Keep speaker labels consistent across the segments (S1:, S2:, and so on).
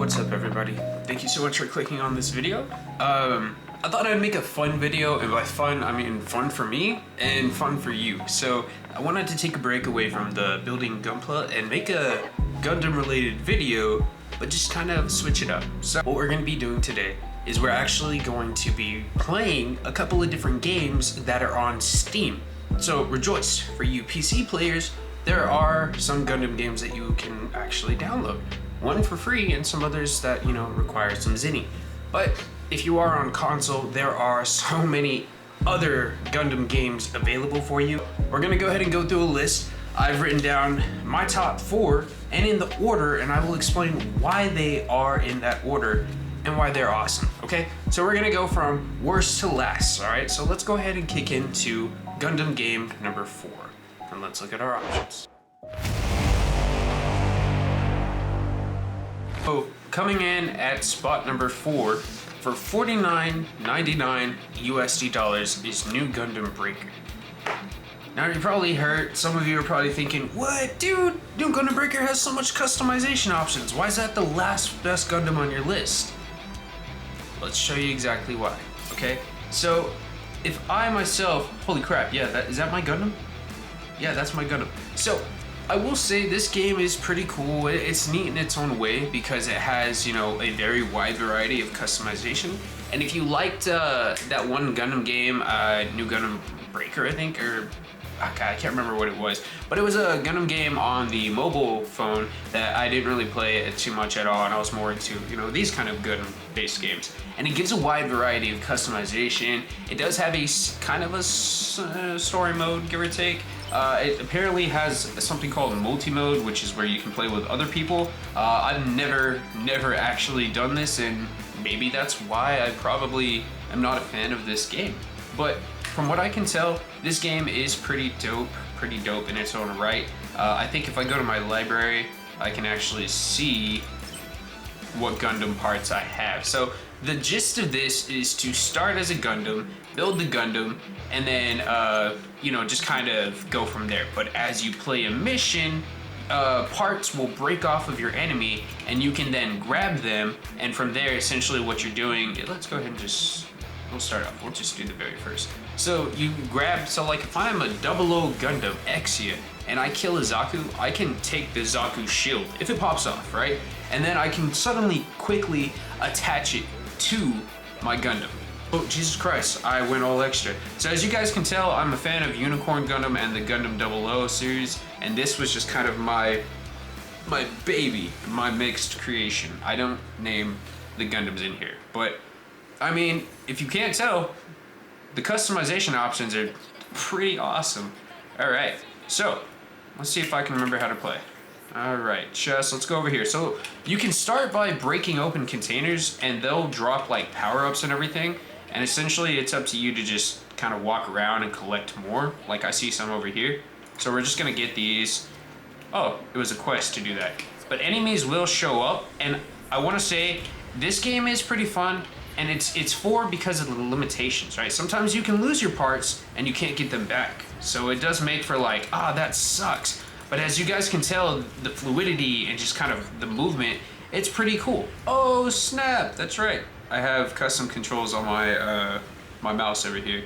S1: What's up, everybody? Thank you so much for clicking on this video. I thought I'd make a fun video, and by fun I mean fun for me and fun for you. So I wanted to take a break away from the building Gunpla and make a Gundam related video, but just kind of switch it up. So what we're going to be doing today is we're actually going to be playing a couple of different games that are on Steam. So rejoice, for you PC players, there are some Gundam games that you can actually download. One for free and some others that, you know, require some zinni. But if you are on console, there are so many other Gundam games available for you. We're gonna go ahead and go through a list. I've written down my top 4 and in the order, and I will explain why they are in that order and why they're awesome, okay? So we're gonna go from worst to last, all right? So let's go ahead and kick into Gundam game number 4, and let's look at our options. So coming in at spot number 4 for $49.99 USD dollars is new Gundam Breaker. Now you probably heard, some of you are probably thinking, what, dude? New Gundam Breaker has so much customization options. Why is that the last best Gundam on your list? Let's show you exactly why, okay? So if I myself, holy crap, yeah, is that my Gundam? Yeah, that's my Gundam. So I will say this game is pretty cool. It's neat in its own way because it has, you know, a very wide variety of customization. And if you liked that one Gundam game, New Gundam Breaker, I think, or okay, I can't remember what it was, but it was a Gundam game on the mobile phone that I didn't really play it too much at all, and I was more into, you know, these kind of Gundam-based games. And it gives a wide variety of customization. It does have a kind of a story mode, give or take. It apparently has something called multi-mode, which is where you can play with other people. I've never actually done this, and maybe that's why I probably am not a fan of this game. But from what I can tell, this game is pretty dope in its own right. I think if I go to my library, I can actually see what Gundam parts I have. So the gist of this is to start as a Gundam, build the Gundam, and then you know, just kind of go from there. But as you play a mission, parts will break off of your enemy, and you can then grab them, and from there, essentially what you're doing, let's go ahead and we'll start off. We'll just do the very first. So you grab, so like if I'm a 00 Gundam 𝕰𝕜 and I kill a Zaku, I can take the Zaku shield if it pops off, right? And then I can suddenly quickly attach it to my Gundam. Oh, Jesus Christ, I went all extra. So as you guys can tell, I'm a fan of Unicorn Gundam and the Gundam 00 series, and this was just kind of my baby, my mixed creation. I don't name the Gundams in here, but I mean, if you can't tell, the customization options are pretty awesome. All right, so let's see if I can remember how to play. All right, let's go over here. So you can start by breaking open containers, and they'll drop like power-ups and everything. And essentially, it's up to you to just kind of walk around and collect more. Like I see some over here. So we're just gonna get these. Oh, it was a quest to do that. But enemies will show up, and I want to say this game is pretty fun. And it's for because of the limitations, right? Sometimes you can lose your parts and you can't get them back. So it does make for like, that sucks. But as you guys can tell, the fluidity and just kind of the movement, it's pretty cool. Oh snap, that's right. I have custom controls on my my mouse over here.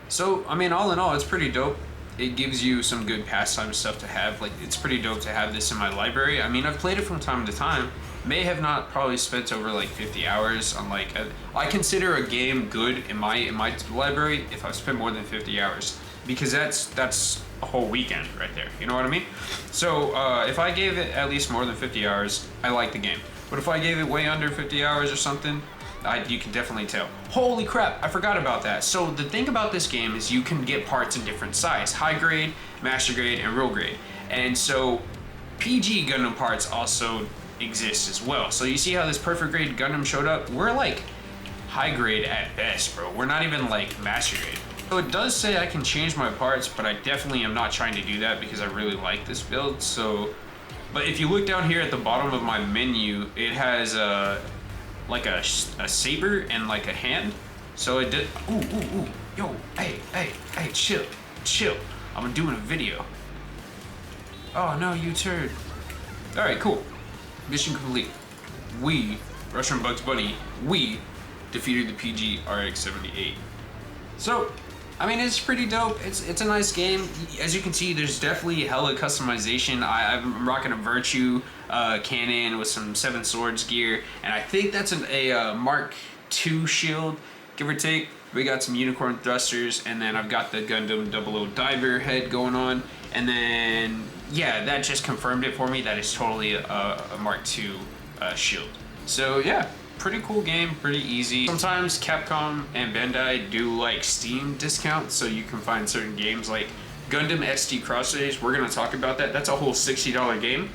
S1: So, I mean, all in all, it's pretty dope. It gives you some good pastime stuff to have. Like, it's pretty dope to have this in my library. I mean, I've played it from time to time. May have not probably spent over like 50 hours on like, I consider a game good in my library if I've spent more than 50 hours, because that's a whole weekend right there, you know what I mean? So if I gave it at least more than 50 hours, I like the game. But if I gave it way under 50 hours or something, you can definitely tell. Holy crap, I forgot about that. So the thing about this game is you can get parts in different size: high grade, master grade, and real grade. And so PG Gundam parts also exist as well. So you see how this perfect grade Gundam showed up? We're like high grade at best, bro. We're not even like master grade. So it does say I can change my parts, but I definitely am not trying to do that because I really like this build. So, but if you look down here at the bottom of my menu, it has like a saber and like a hand. So it did. Ooh, yo, hey, chill. I'm doing a video. Oh no, you turd. All right, cool. Mission complete. we, Russian Bugs Bunny, we defeated the PG RX-78. So, I mean, it's pretty dope. It's a nice game. As you can see, there's definitely hella customization. I'm rocking a Virtue cannon with some 7 Swords gear, and I think that's a Mark II shield, give or take. We got some unicorn thrusters, and then I've got the Gundam 00 diver head going on, and then yeah, that just confirmed it for me that it's totally a Mark II shield. So yeah, pretty cool game, pretty easy. Sometimes Capcom and Bandai do like Steam discounts, so you can find certain games like Gundam SD Crossrays. We're gonna talk about that. That's a whole $60 game.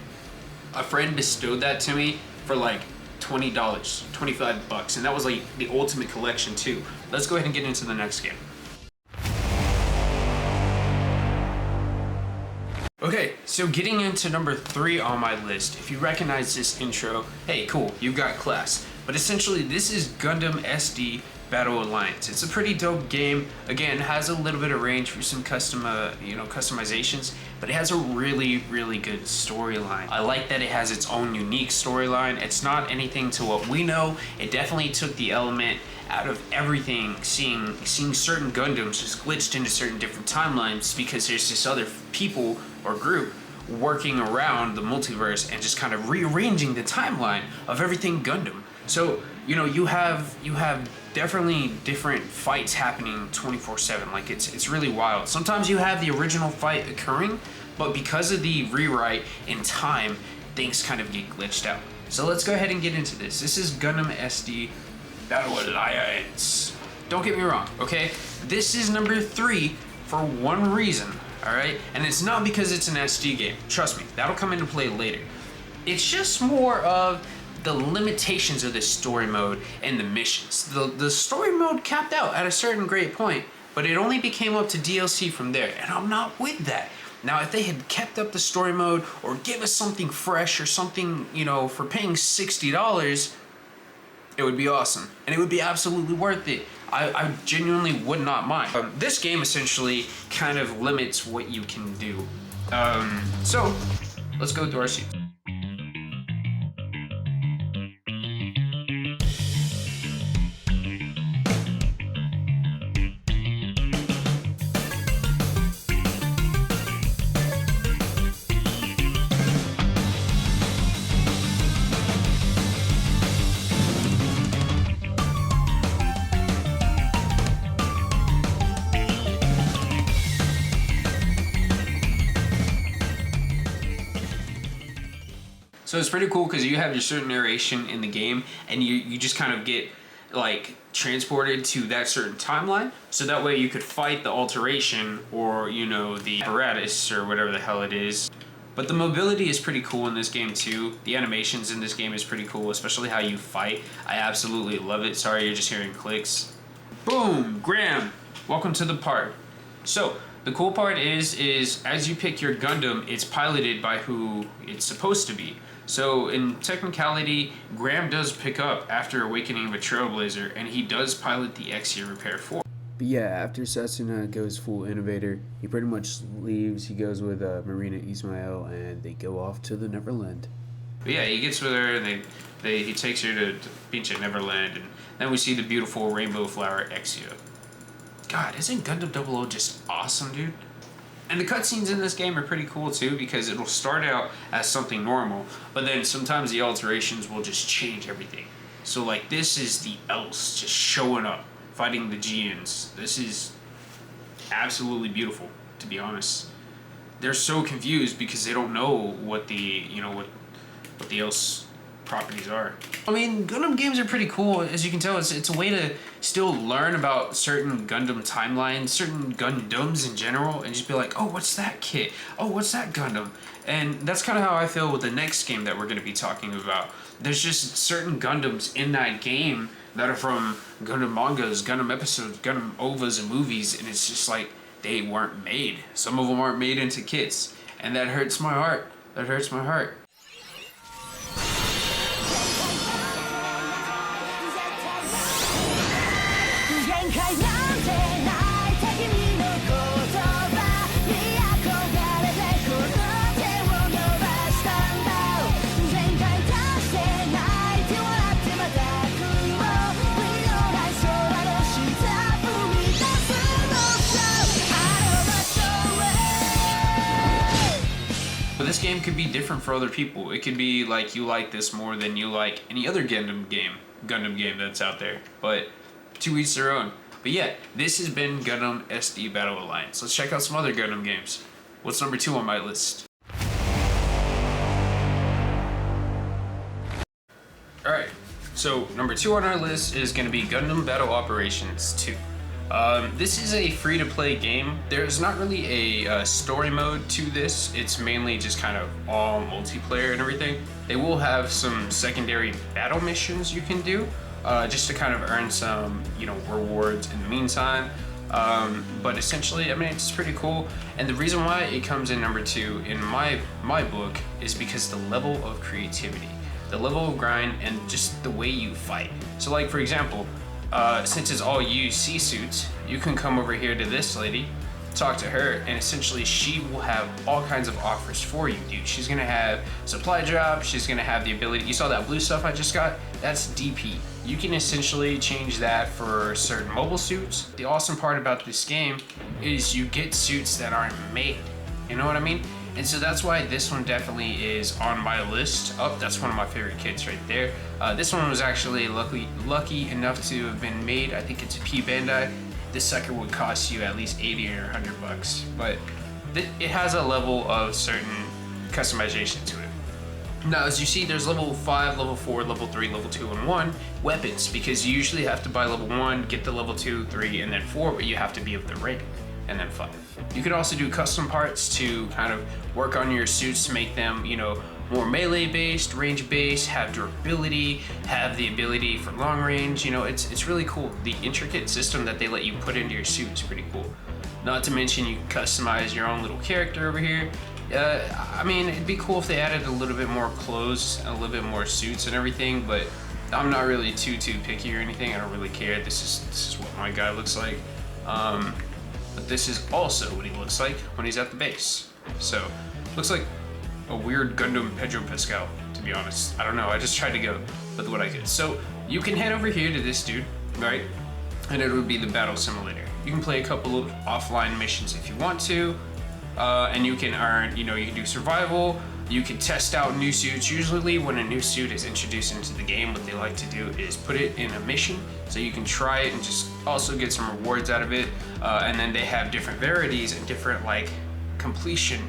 S1: A friend bestowed that to me for like $20, $25, and that was like the ultimate collection too. Let's go ahead and get into the next game. Okay, so getting into number 3 on my list. If you recognize this intro, hey, cool, you've got class. But essentially, this is Gundam SD Battle Alliance. It's a pretty dope game. Again, has a little bit of range for some customizations, but it has a really, really good storyline. I like that it has its own unique storyline. It's not anything to what we know. It definitely took the element out of everything, seeing certain Gundams just glitched into certain different timelines because there's this other people or group working around the multiverse and just kind of rearranging the timeline of everything Gundam. So, you know, you have definitely different fights happening 24/7. Like it's really wild. Sometimes you have the original fight occurring, but because of the rewrite in time, things kind of get glitched out. So let's go ahead and get into this. This is Gundam SD Battle Alliance. Don't get me wrong, okay? This is number 3 for one reason, all right? And it's not because it's an SD game. Trust me, that'll come into play later. It's just more of the limitations of the story mode and the missions. The story mode capped out at a certain great point, but it only became up to DLC from there, and I'm not with that. Now, if they had kept up the story mode or give us something fresh or something, you know, for paying $60, it would be awesome, and it would be absolutely worth it. I genuinely would not mind. This game essentially kind of limits what you can do. So, let's go through our seats. So it's pretty cool because you have your certain narration in the game, and you just kind of get like transported to that certain timeline, so that way you could fight the alteration or, you know, the apparatus or whatever the hell it is. But the mobility is pretty cool in this game too. The animations in this game is pretty cool, especially how you fight. I absolutely love it. Sorry, you're just hearing clicks. Boom, Graham, welcome to the part. So the cool part is as you pick your Gundam, it's piloted by who it's supposed to be. So in technicality, Graham does pick up after awakening of a Trailblazer, and he does pilot the X-Year Repair 4.
S2: But yeah, after Setsuna goes full innovator, he pretty much leaves. He goes with 𝕤𝕦𝕡𝕡𝕡𝕡, and they go off to the Neverland.
S1: But yeah, he gets with her, and he takes her to beach at Neverland, and then we see the beautiful rainbow flower X-Year. God, isn't Gundam 00 just awesome, dude? And the cutscenes in this game are pretty cool too, because it'll start out as something normal, but then sometimes the alterations will just change everything. So like this is the else just showing up, fighting the Geans. This is absolutely beautiful, to be honest. They're so confused because they don't know what the what the else properties are. I mean, Gundam games are pretty cool. As you can tell, it's a way to still learn about certain Gundam timelines, certain Gundams in general, and just be like, oh, what's that kit? Oh, what's that Gundam? And that's kind of how I feel with the next game that we're going to be talking about. There's just certain Gundams in that game that are from Gundam mangas, Gundam episodes, Gundam OVAs and movies, and it's just like they weren't made. Some of them aren't made into kits, and that hurts my heart. That hurts my heart. this game could be different for other people. It could be like you like this more than you like any other Gundam game that's out there. But to each their own. But yeah, this has been Gundam SD Battle Alliance. Let's check out some other Gundam games. What's number 2 on my list? Alright, so number 2 on our list is going to be Gundam Battle Operations 2. This is a free-to-play game. There's not really a story mode to this. It's mainly just kind of all multiplayer and everything. They will have some secondary battle missions you can do, just to kind of earn some, rewards in the meantime. But essentially, I mean, it's pretty cool. And the reason why it comes in number 2 in my book is because the level of creativity, the level of grind, and just the way you fight. So like, for example, since it's all UC suits, you can come over here to this lady, talk to her, and essentially she will have all kinds of offers for you, dude. She's gonna have supply drops, she's gonna have the ability, you saw that blue stuff I just got? That's DP. You can essentially change that for certain mobile suits. The awesome part about this game is you get suits that aren't made, you know what I mean? And so that's why this one definitely is on my list. Oh, that's one of my favorite kits right there. This one was actually lucky enough to have been made. I think it's a P Bandai. This sucker would cost you at least 80 or 100 bucks. But it has a level of certain customization to it. Now, as you see, there's level 5, level 4, level 3, level 2, and 1 weapons, because you usually have to buy level 1, get the level 2, 3, and then 4, but you have to be able to rank, and then 5. You can also do custom parts to kind of work on your suits to make them, more melee-based, range-based, have durability, have the ability for long range. It's really cool. The intricate system that they let you put into your suit is pretty cool. Not to mention you can customize your own little character over here. I mean, it'd be cool if they added a little bit more clothes and a little bit more suits and everything, but I'm not really too picky or anything. I don't really care. This is what my guy looks like. But this is also what he looks like when he's at the base. So, looks like a weird Gundam Pedro Pascal, to be honest. I don't know, I just tried to go with what I could. So, you can head over here to this dude, right? And it would be the battle simulator. You can play a couple of offline missions if you want to, and you can earn, you can do survival, you can test out new suits. Usually when a new suit is introduced into the game, what they like to do is put it in a mission, so you can try it and just also get some rewards out of it. And then they have different varieties and different completion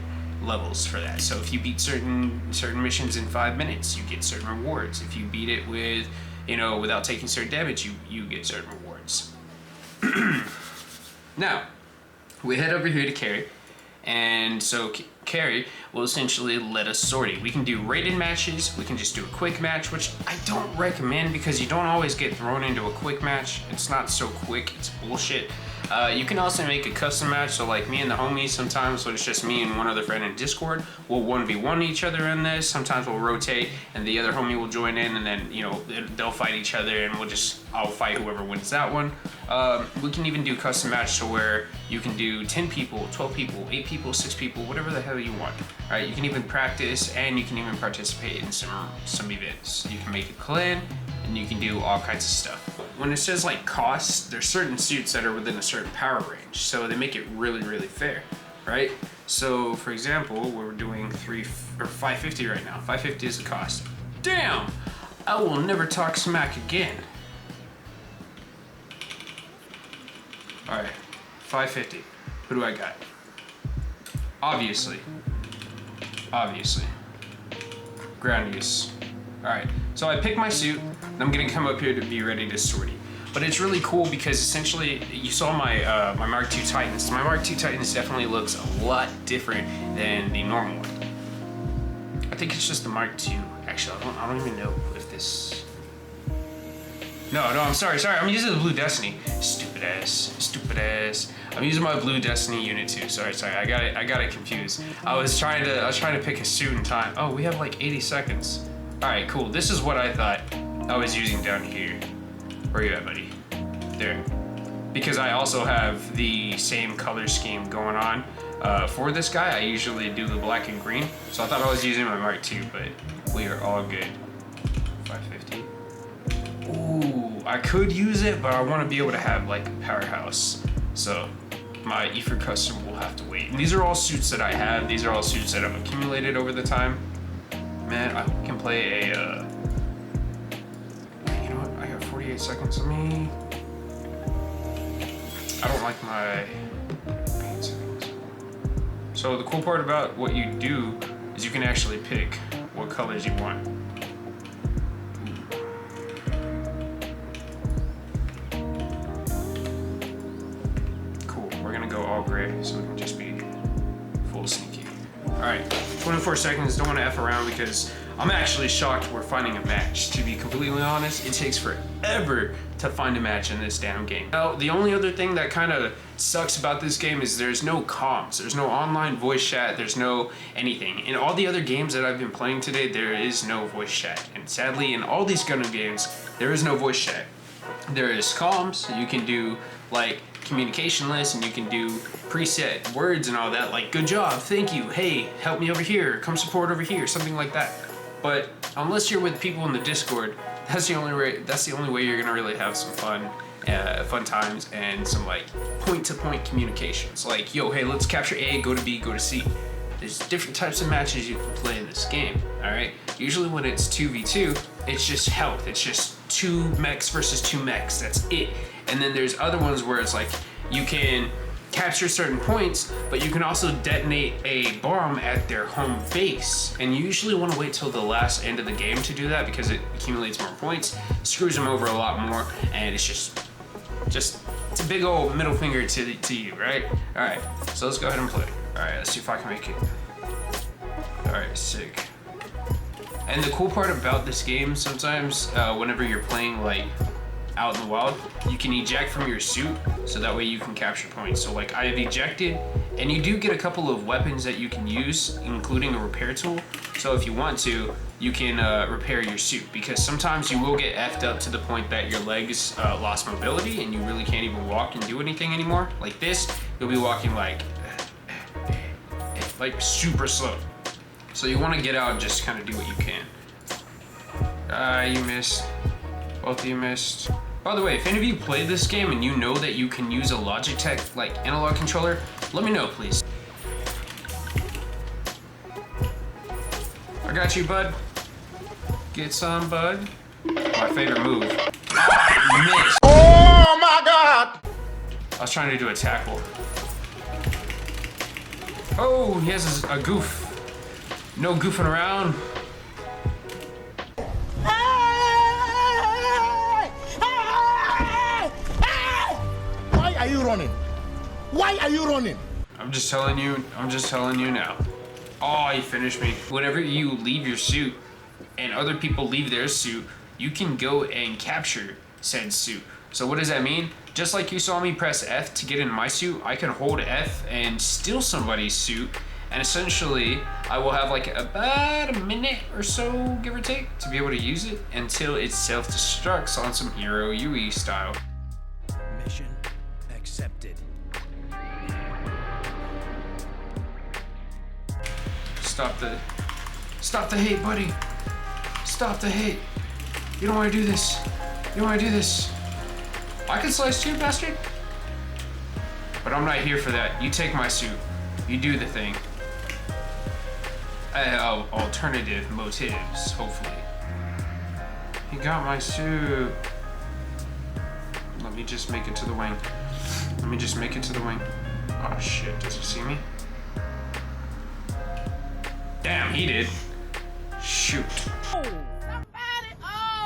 S1: levels for that. So if you beat certain missions in 5 minutes, you get certain rewards. If you beat it with, without taking certain damage, you get certain rewards. Now, we head over here to Carrie. And so Carrie will essentially let us sortie. We can do rated matches, we can just do a quick match, which I don't recommend because you don't always get thrown into a quick match. It's not so quick, it's bullshit. You can also make a custom match, so like me and the homies, sometimes when it's just me and one other friend in Discord, we'll 1v1 each other in this. Sometimes we'll rotate and the other homie will join in, and then they'll fight each other, and I'll fight whoever wins that one. We can even do custom match to where you can do 10 people, 12 people, 8 people, 6 people, whatever the hell you want. Alright, you can even practice, and you can even participate in some events. You can make a clan, and you can do all kinds of stuff. When it says costs, there's certain suits that are within a certain power range, so they make it really, really fair, right? So for example, we're doing 550 right now. 550 is the cost. Damn! I will never talk smack again. Alright, 550. Who do I got? Obviously. Ground use. Alright, so I pick my suit, and I'm gonna come up here to be ready to sortie. But it's really cool because essentially, you saw my my Mark II Titans. My Mark II Titans definitely looks a lot different than the normal one. I think it's just the Mark II. Actually, I don't even know if this... No, I'm sorry. I'm using the Blue Destiny. Stupid ass. I'm using my Blue Destiny unit too. Sorry. I got it confused. I was trying to pick a suit in time. Oh, we have 80 seconds. All right, cool. This is what I thought I was using down here. Where are you at, buddy? There. Because I also have the same color scheme going on. For this guy, I usually do the black and green. So I thought I was using my Mark II, but we are all good. 550. Ooh, I could use it, but I want to be able to have a powerhouse. So my EFR custom will have to wait. And these are all suits that I have. These are all suits that I've accumulated over the time. Man, I can play a, you know what, I got 48 seconds. Let me, I don't like my 8 seconds. So the cool part about what you do is you can actually pick what colors you want. Cool, we're gonna go all gray so we can just be full sneaky. All right, 24 seconds, don't wanna F around because I'm actually shocked we're finding a match. To be completely honest, it takes forever to find a match in this damn game. Now, the only other thing that kind of sucks about this game is there's no comms. There's no online voice chat. There's no anything. In all the other games that I've been playing today, there is no voice chat. And sadly, in all these Gundam games, there is no voice chat. There is comms, so you can do like communication lists and you can do preset words and all that, like good job, thank you, hey, help me over here, come support over here, something like that. But unless you're with people in the Discord, that's the only way you're gonna really have some fun times and some like point-to-point communications. Like, yo, hey, let's capture A, go to B, go to C. There's different types of matches you can play in this game, all right? Usually when it's 2v2, it's just health. It's just 2 mechs versus 2 mechs, that's it. And then there's other ones where it's like, you can capture certain points, but you can also detonate a bomb at their home base. And you usually want to wait till the last end of the game to do that because it accumulates more points, screws them over a lot more, and it's just it's a big old middle finger to you, right? All right, so let's go ahead and play. All right, let's see if I can make it. All right, sick. And the cool part about this game, sometimes whenever you're playing like out in the wild, you can eject from your suit so that way you can capture points. So like I have ejected, and you do get a couple of weapons that you can use, including a repair tool. So if you want to, you can repair your suit, because sometimes you will get effed up to the point that your legs lost mobility and you really can't even walk and do anything anymore. Like this, you'll be walking like super slow. So you want to get out and just kind of do what you can. You missed. Both of you missed. By the way, if any of you played this game and you know that you can use a Logitech like analog controller, let me know, please. I got you, bud. Get some, bud. My favorite move. Missed.
S3: Oh my God!
S1: I was trying to do a tackle. Oh, he has a goof. No goofing around.
S3: Why are you running? Why are you running?
S1: I'm just telling you now. Oh, he finished me. Whenever you leave your suit and other people leave their suit, you can go and capture said suit. So what does that mean? Just like you saw me press F to get in my suit, I can hold F and steal somebody's suit, and essentially I will have like about a minute or so, give or take, to be able to use it until it self-destructs on some Hero UE style.
S4: Mission accepted.
S1: Stop the hate, buddy. Stop the hate. You don't want to do this. You don't want to do this. I can slice too, bastard. But I'm not here for that. You take my suit. You do the thing. Alternative motives, hopefully. He got my suit. Let me just make it to the wing. Let me just make it to the wing. Oh shit, does he see me? Damn, he did. Shoot.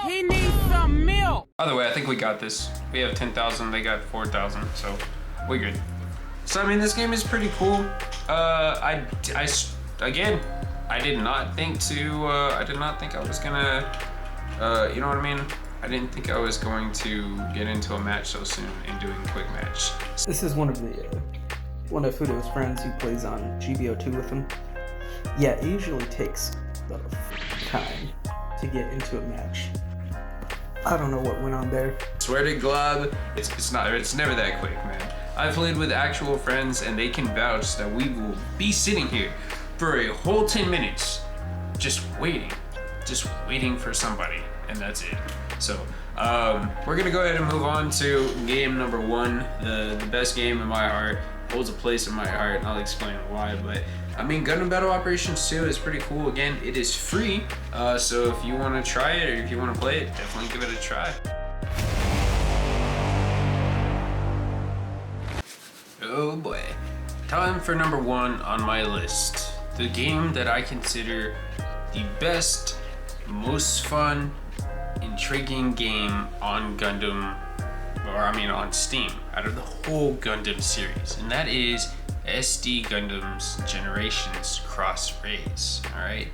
S5: He needs some milk.
S1: By the way, I think we got this. We have 10,000, they got 4,000, so we're good. So I mean, this game is pretty cool. Again, I did not think I was gonna, you know what I mean? I didn't think I was going to get into a match so soon and doing a quick match.
S6: This is one of Fudo's friends who plays on GBO2 with him. Yeah, it usually takes a lot of time to get into a match. I don't know what went on there.
S1: Swear to God, it's never that quick, man. I've played with actual friends and they can vouch that we will be sitting here for a whole 10 minutes just waiting for somebody, and that's it. So we're gonna go ahead and move on to game number 1, the best game in my heart, holds a place in my heart, and I'll explain why. But I mean, Gundam Battle Operations 2 is pretty cool. Again, it is free, so if you want to try it or if you want to play it, definitely give it a try. Oh boy. Time for number 1 on my list. The game that I consider the best, most fun, intriguing game on Gundam, on Steam, out of the whole Gundam series, and that is SD Gundam's Generations Cross Rays. Alright?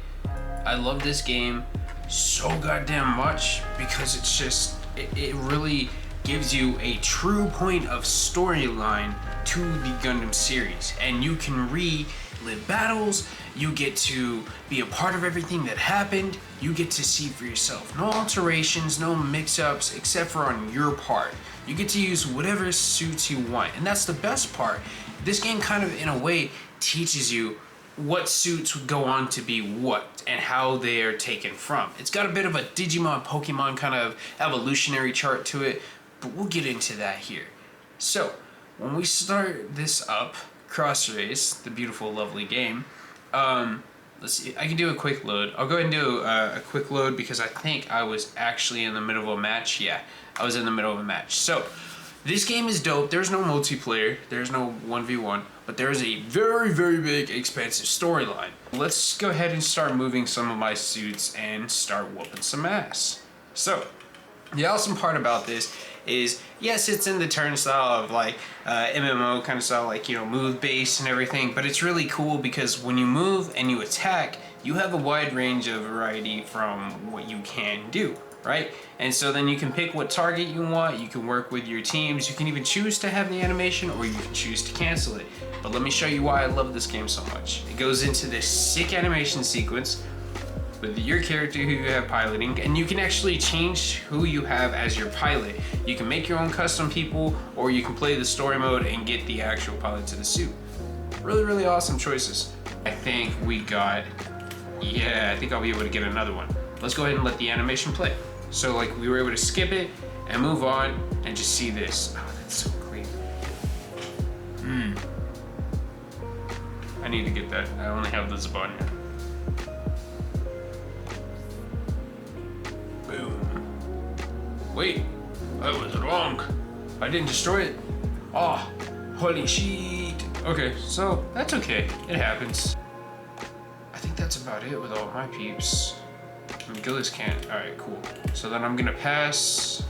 S1: I love this game so goddamn much because it's just, it really gives you a true point of storyline to the Gundam series, and you can relive battles, you get to be a part of everything that happened, you get to see for yourself. No alterations, no mix-ups, except for on your part. You get to use whatever suits you want, and that's the best part. This game kind of, in a way, teaches you what suits go on to be what and how they are taken from. It's got a bit of a Digimon, Pokemon kind of evolutionary chart to it, but we'll get into that here. So, when we start this up, Cross Rays, the beautiful, lovely game, let's see, I can do a quick load. I'll go ahead and do a quick load because I think I was actually in the middle of a match. Yeah, I was in the middle of a match. So, this game is dope. There's no multiplayer, there's no 1v1, but there is a very, very big, expansive storyline. Let's go ahead and start moving some of my suits and start whooping some ass. So, the awesome part about this is, yes, it's in the turn style of like MMO kind of style, like, you know, move based and everything, but it's really cool because when you move and you attack, you have a wide range of variety from what you can do, right? And so then you can pick what target you want, you can work with your teams, you can even choose to have the animation or you can choose to cancel it. But let me show you why I love this game so much. It goes into this sick animation sequence with your character who you have piloting, and you can actually change who you have as your pilot. You can make your own custom people, or you can play the story mode and get the actual pilot to the suit. Really, really awesome choices. I think we got, yeah, I think I'll be able to get another one. Let's go ahead and let the animation play. So like we were able to skip it and move on and just see this. Oh, that's so clean. I need to get that. I only have the Zabanya. Wait, I was wrong. I didn't destroy it. Oh, holy shit. Okay, so that's okay. It happens. I think that's about it with all my peeps. Gillis can't. Alright, cool. So then I'm gonna pass.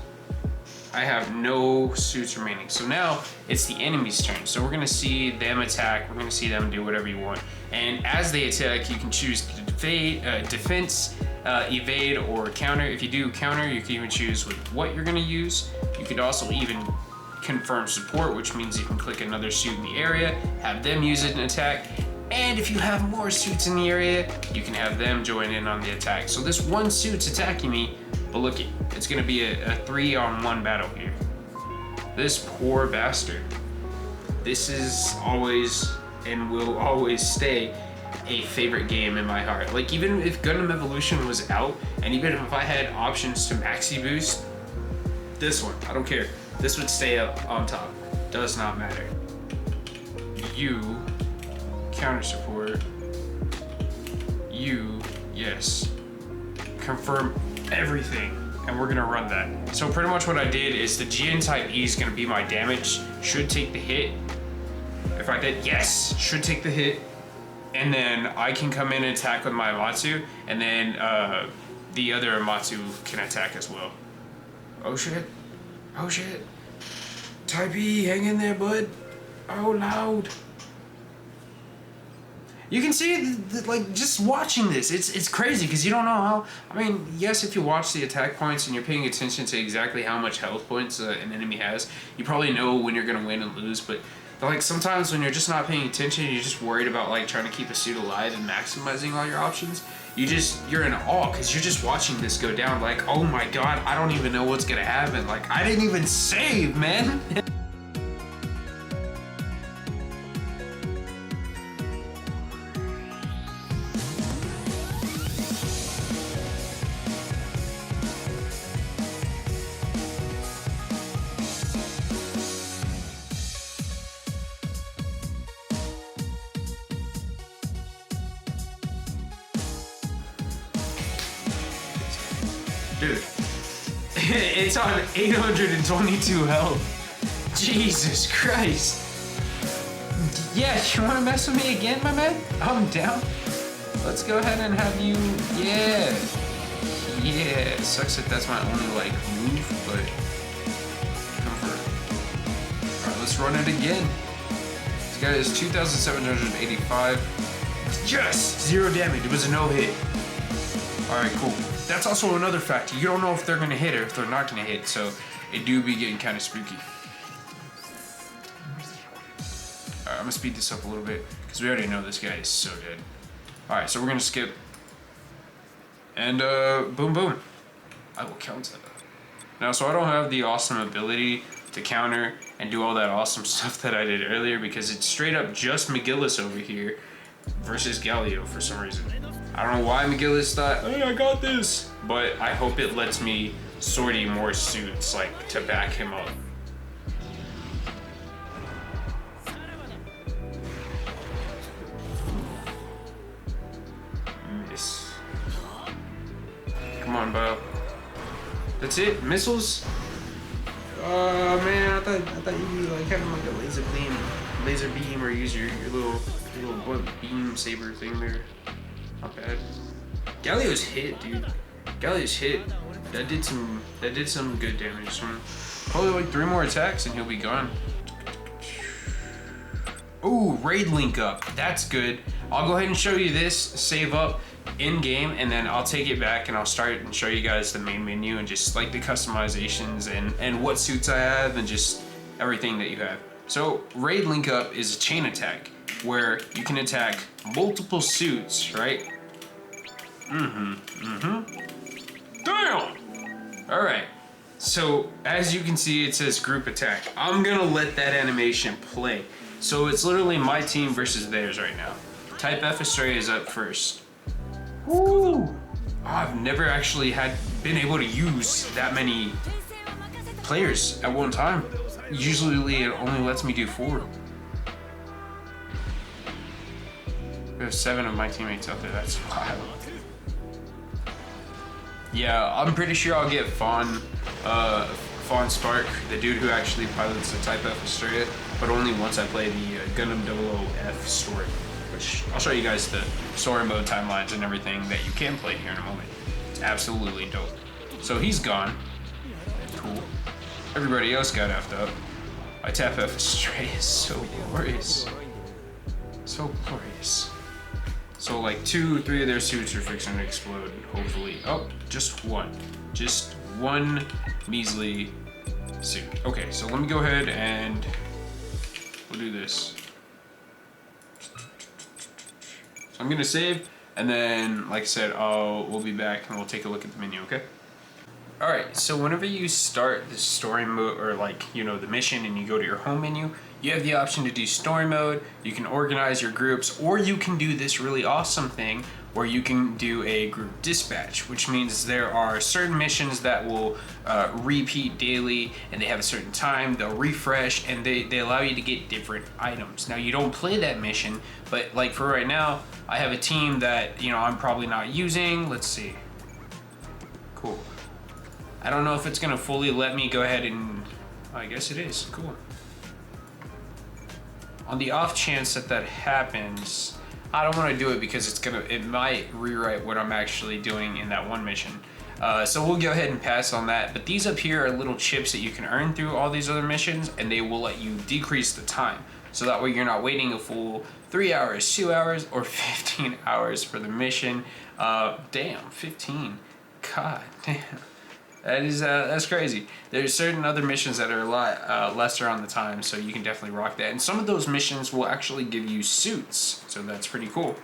S1: I have no suits remaining. So now it's the enemy's turn. So we're gonna see them attack. We're gonna see them do whatever you want. And as they attack, you can choose defense, evade, or counter. If you do counter, you can even choose what you're gonna use. You could also even confirm support, which means you can click another suit in the area, have them use it and attack. And if you have more suits in the area, you can have them join in on the attack. So this one suit's attacking me, but look, it's gonna be a 3-on-1 battle here. This poor bastard. This is always and will always stay a favorite game in my heart. Like, even if Gundam Evolution was out, and even if I had options to maxi boost, this one, I don't care. This would stay up on top. Does not matter. You, counter support. You, yes. Confirm everything, and we're gonna run that. So pretty much what I did is the GN type E is gonna be my damage, should take the hit. If I did, yes, should take the hit. And then I can come in and attack with my Amatsu, and then the other Amatsu can attack as well. Oh shit, oh shit. Type E, hang in there, bud. Oh, loud. You can see, like, just watching this, it's crazy, because you don't know how, I mean, yes, if you watch the attack points and you're paying attention to exactly how much health points an enemy has, you probably know when you're going to win and lose, but like sometimes when you're just not paying attention, you're just worried about like trying to keep a suit alive and maximizing all your options. You're in awe because you're just watching this go down like, oh my god, I don't even know what's gonna happen. Like, I didn't even save, man. Dude, it's on 822 health. Jesus Christ. Yeah, you wanna mess with me again, my man? I'm down. Let's go ahead and have you, yeah. Yeah, sucks that that's my only like move, but go for it. All right, let's run it again. This guy is 2,785. Yes, 0 damage. It was a no hit. All right, cool. That's also another fact. You don't know if they're gonna hit or if they're not gonna hit, so it do be getting kind of spooky. All right, I'm gonna speed this up a little bit because we already know this guy is so dead. All right, so we're gonna skip. And boom, boom. I will counter. Now, so I don't have the awesome ability to counter and do all that awesome stuff that I did earlier because it's straight up just McGillis over here versus Galio for some reason. I don't know why McGillis thought, hey, I got this. But I hope it lets me sortie more suits, like, to back him up. Miss. Come on, Bo. That's it? Missiles? Oh man, I thought you like having like a laser beam, or use your little beam saber thing there. Not bad. Galio's hit, dude. Galio's hit. That did some good damage. Probably like 3 more attacks and he'll be gone. Ooh, raid link up. That's good. I'll go ahead and show you this, save up in game, and then I'll take it back and I'll start and show you guys the main menu and just like the customizations and what suits I have and just everything that you have. So raid link up is a chain attack where you can attack multiple suits, right? Damn! All right. So as you can see, it says group attack. I'm gonna let that animation play. So it's literally my team versus theirs right now. Type F Astray is up first. Woo! I've never actually been able to use that many players at one time. Usually it only lets me do 4. We have 7 of my teammates out there. That's wild. Yeah, I'm pretty sure I'll get Fawn Spark, the dude who actually pilots the Type F Astray, but only once I play the Gundam 00F story, which I'll show you guys the story mode timelines and everything that you can play here in a moment. It's absolutely dope. So he's gone. Cool. Everybody else got effed up. My Type F Astray is so glorious. So glorious. So like 2 or 3 of their suits are fixing to explode, hopefully. Oh, just one. Just one measly suit. Okay, so let me go ahead and we'll do this. So I'm gonna save, and then, like I said, we'll be back and we'll take a look at the menu, okay? All right, so whenever you start the story mode, or like, you know, the mission, and you go to your home menu, you have the option to do story mode, you can organize your groups, or you can do this really awesome thing where you can do a group dispatch, which means there are certain missions that will repeat daily, and they have a certain time, they'll refresh, and they allow you to get different items. Now, you don't play that mission, but like for right now, I have a team that, you know, I'm probably not using. Let's see. Cool. I don't know if it's gonna fully let me go ahead and, I guess it is, cool. On the off chance that happens, I don't want to do it because it might rewrite what I'm actually doing in that one mission. So we'll go ahead and pass on that. But these up here are little chips that you can earn through all these other missions, and they will let you decrease the time. So that way you're not waiting a full 3 hours, 2 hours, or 15 hours for the mission. Damn, 15. God damn. That's crazy. There's certain other missions that are a lot lesser on the time, so you can definitely rock that. And some of those missions will actually give you suits, so that's pretty cool.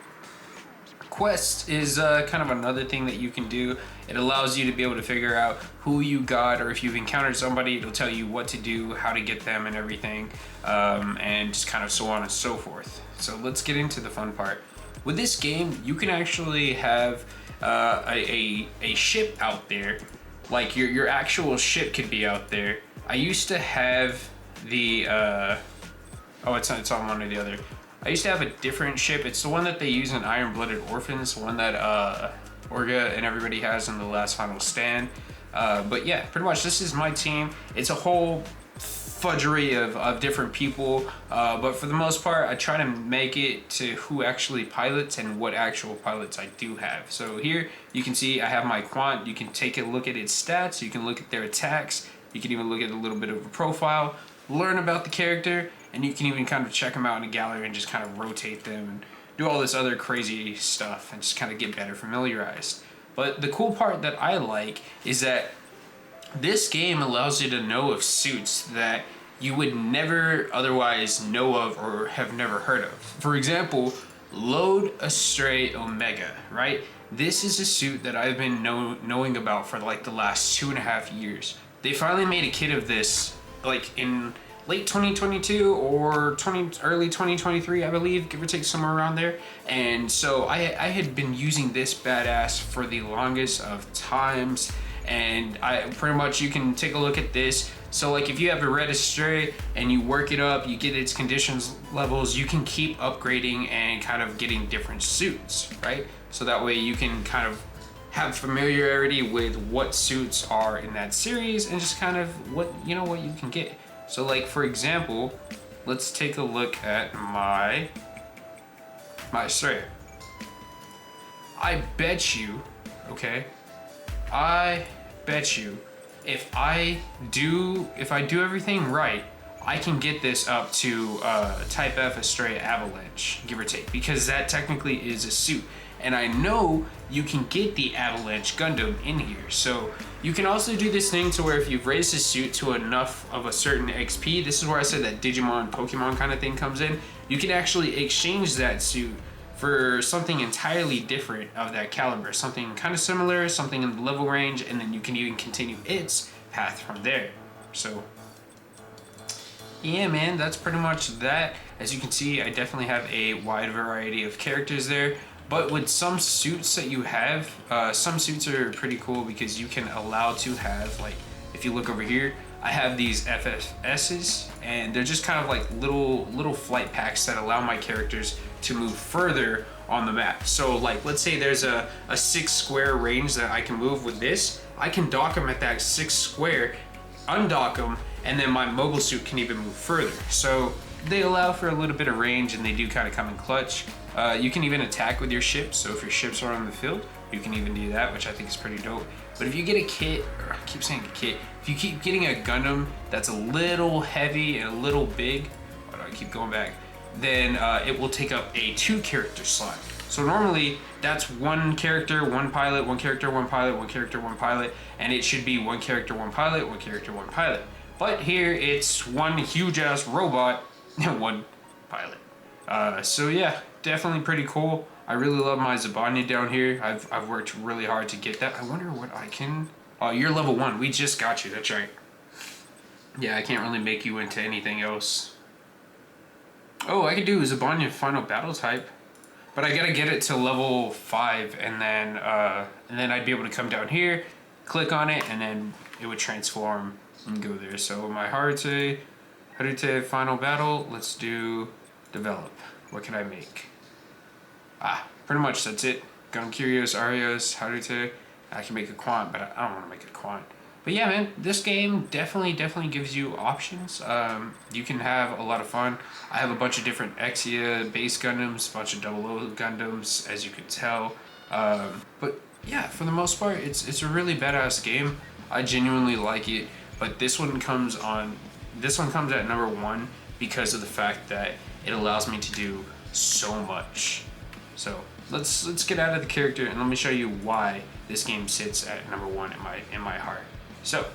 S1: Quest is kind of another thing that you can do. It allows you to be able to figure out who you got, or if you've encountered somebody, it'll tell you what to do, how to get them and everything, and just kind of so on and so forth. So let's get into the fun part. With this game, you can actually have a ship out there. Like your actual ship could be out there. I used to have the, it's on one or the other. I used to have a different ship. It's the one that they use in Iron Blooded Orphans, the one that Orga and everybody has in the last final stand. But yeah, pretty much this is my team. It's a whole fudgery of different people, but for the most part I try to make it to who actually pilots and what actual pilots I do have. So here you can see I have my quant. You can take a look at its stats, you can look at their attacks, you can even look at a little bit of a profile, learn about the character, and you can even kind of check them out in a gallery and just kind of rotate them and do all this other crazy stuff and just kind of get better familiarized. But the cool part that I like is that this game allows you to know of suits that you would never otherwise know of or have never heard of. For example, 𝕤𝕦𝕡𝕡𝕠𝕥, right? This is a suit that I've been knowing about for like the last 2.5 years. They finally made a kit of this like in late 2022 or early 2023, I believe, give or take somewhere around there. And so I had been using this badass for the longest of times. And I pretty much, you can take a look at this. So like if you have a red 𝕤𝕦 and you work it up, you get its conditions levels, you can keep upgrading and kind of getting different suits, right? So that way you can kind of have familiarity with what suits are in that series and just kind of what you can get. So like for example, let's take a look at my 𝕤𝕦. I bet you, okay, I bet you if I do everything right, I can get this up to Type F 𝕤𝕦 Avalanche, give or take, because that technically is a suit. And I know you can get the Avalanche Gundam in here. So you can also do this thing to where if you've raised a suit to enough of a certain XP, this is where I said that Digimon, Pokemon kind of thing comes in. You can actually exchange that suit for something entirely different of that caliber, something kind of similar, something in the level range, and then you can even continue its path from there. So yeah, man, that's pretty much that. As you can see, I definitely have a wide variety of characters there. But with some suits that you have, some suits are pretty cool because you can allow to have, like, if you look over here, I have these FFSs, and they're just kind of like little flight packs that allow my characters to move further on the map. So like, let's say there's a 6 square range that I can move with this. I can dock them at that 6 square, undock them, and then my mobile suit can even move further. So they allow for a little bit of range, and they do kind of come in clutch. You can even attack with your ships, so if your ships are on the field, you can even do that, which I think is pretty dope. But if you get a kit, or I keep saying a kit, if you keep getting a Gundam that's a little heavy and a little big, why do I keep going back? Then it will take up a 2 character slot. So normally that's 1 character, 1 pilot, 1 character, 1 pilot, 1 character, 1 pilot, and it should be 1 character, 1 pilot, 1 character, 1 pilot. But here it's 1 huge ass robot and 1 pilot. So yeah, definitely pretty cool. I really love my 𝕤𝕦𝕒𝕟 down here. I've worked really hard to get that. I wonder what I can... Oh, you're level 1. We just got you. That's right. Yeah, I can't really make you into anything else. Oh, I could do 𝕤𝕦𝕒𝕟 final battle type, but I gotta get it to level 5, and then I'd be able to come down here, click on it, and then it would transform and go there. So my 𝕤𝕦𝕒𝕟 final battle. Let's do develop. What can I make? Pretty much that's it. Gundam Curios, Arios, 𝕤𝕦𝕒𝕟. I can make a quant, but I don't want to make a quant. But yeah, man, this game definitely gives you options. You can have a lot of fun. I have a bunch of different 𝕤𝕦𝕒𝕟 base Gundams, a bunch of 00 Gundams, as you can tell. But yeah, for the most part, it's a really badass game. I genuinely like it. But this one comes at number 1 because of the fact that it allows me to do so much. So let's get out of the character and let me show you why this game sits at number 1 in my heart. So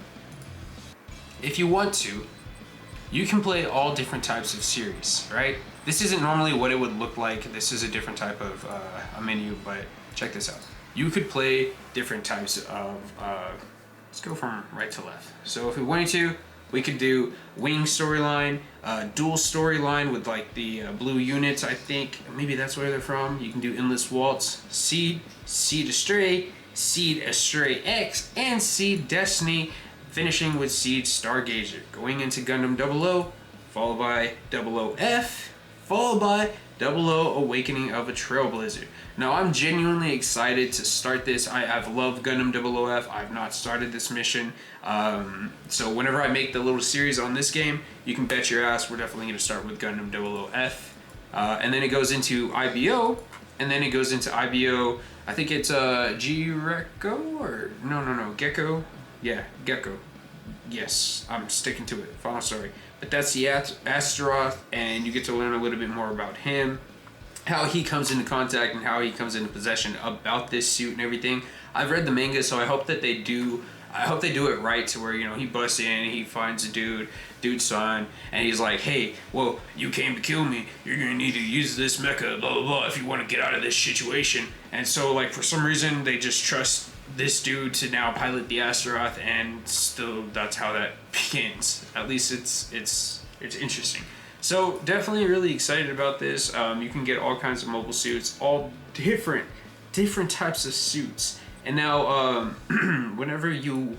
S1: if you want to, you can play all different types of series, right? This isn't normally what it would look like. This is a different type of a menu, but check this out. You could play different types of, let's go from right to left. So if we wanted to, we could do wing storyline, dual storyline with like the blue units, I think. Maybe that's where they're from. You can do Endless Waltz, Seed 𝕤𝕦, Seed 𝕤𝕦𝕥, and Seed Destiny, finishing with Seed Stargazer. Going into Gundam 00, followed by 00F, followed by 𝕤𝕦𝕡𝕡 of a Trailblazer. Now I'm genuinely excited to start this. I've loved Gundam 00F. I've not started this mission. So whenever I make the little series on this game, you can bet your ass we're definitely going to start with Gundam 00F. And then it goes into IBO, and then it goes into IBO, I think it's G-Reco, or no, Gecko? Yeah, Gecko. Yes, I'm sticking to it. Final story. But that's the Astaroth, and you get to learn a little bit more about him, how he comes into contact and how he comes into possession about this suit and everything. I've read the manga, so I hope that they do it right, to where, you know, he busts in, he finds a dude's son, and he's like, hey, well, you came to kill me, you're gonna need to use this mecha, blah blah blah, if you want to get out of this situation. And so, like, for some reason they just trust this dude to now pilot the Astaroth, and still that's how that begins. At least it's interesting. So definitely really excited about this. You can get all kinds of mobile suits, all different types of suits. And now whenever you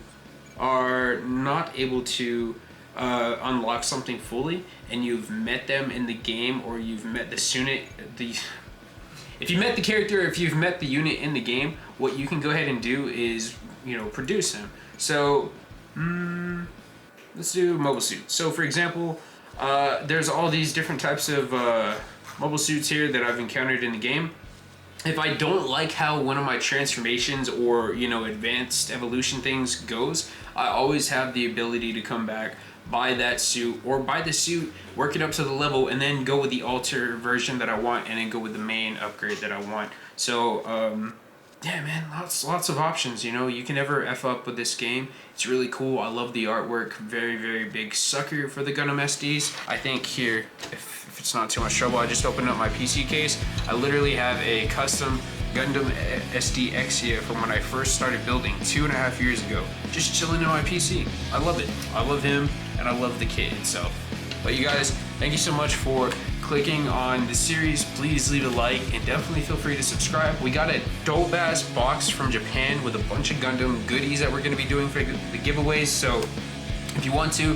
S1: are not able to unlock something fully, and you've met them in the game, or you've met if you met the character, if you've met the unit in the game, what you can go ahead and do is, you know, produce him. So let's do mobile suits. So for example, there's all these different types of mobile suits here that I've encountered in the game. If I don't like how one of my transformations or, you know, advanced evolution things goes, I always have the ability to come back, buy that suit, or buy the suit, work it up to the level, and then go with the alter version that I want, and then go with the main upgrade that I want. So yeah, man, lots of options. You know, you can never F up with this game. It's really cool. I love the artwork. Very big sucker for the Gundam SDs. I think here, if it's not too much trouble, I just opened up my PC case. I literally have a custom Gundam SD X here from when I first started building 2.5 years ago. Just chilling in my PC. I love it. I love him, and I love the kit itself. But you guys, thank you so much for clicking on the series. Please leave a like, and definitely feel free to subscribe. We got a dope ass box from Japan with a bunch of Gundam goodies that we're going to be doing for the giveaways. So if you want to,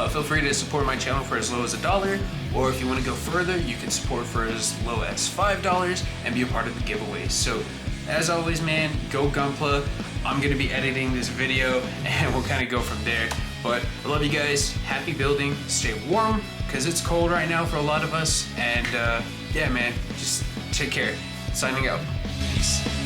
S1: feel free to support my channel for as low as $1, or if you want to go further, you can support for as low as $5 and be a part of the giveaways. So as always, man, go Gunpla. I'm going to be editing this video, and we'll kind of go from there. But I love you guys. Happy building. Stay warm, because it's cold right now for a lot of us. And yeah, man, just take care. Signing out. Peace.